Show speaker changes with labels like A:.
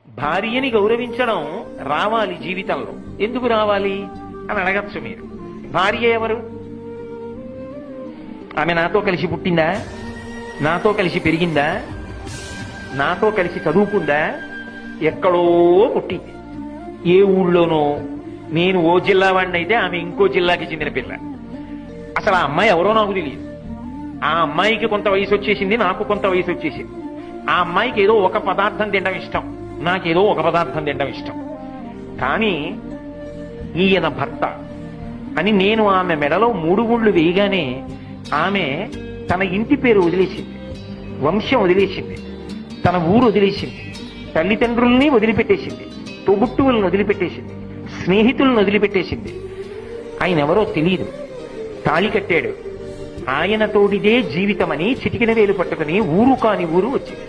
A: భార్యని గౌరవించడం రావాలి జీవితంలో. ఎందుకు రావాలి అని అడగచ్చు మీరు. భార్య ఎవరు? ఆమె నాతో కలిసి పుట్టిందా? నాతో కలిసి పెరిగిందా? నాతో కలిసి చదువుకుందా? ఎక్కడో పుట్టింది, ఏ ఊళ్ళోనో. నేను ఓ జిల్లా వాడిని అయితే ఆమె ఇంకో జిల్లాకి చెందిన పిల్ల. అసలు ఆ అమ్మాయి ఎవరో నాకు తెలియదు. ఆ అమ్మాయికి కొంత వయసు వచ్చేసింది, నాకు కొంత వయసు వచ్చేసింది. ఆ అమ్మాయికి ఏదో ఒక పదార్థం తినడం ఇష్టం, నాకేదో ఒక పదార్థం తినడం ఇష్టం. కానీ ఈయన భర్త అని నేను ఆమె మెడలో 3 ముళ్ళు వేయగానే ఆమె తన ఇంటి పేరు వదిలేసింది, వంశం వదిలేసింది, తన ఊరు వదిలేసింది, తల్లిదండ్రుల్ని వదిలిపెట్టేసింది, తోబుట్టువులను వదిలిపెట్టేసింది, స్నేహితులను వదిలిపెట్టేసింది. ఆయన ఎవరో తెలియదు, తాళి కట్టాడు. ఆయన తోడిదే జీవితమని చిటికిన వేలు పట్టుకుని ఊరు కాని ఊరు వచ్చింది.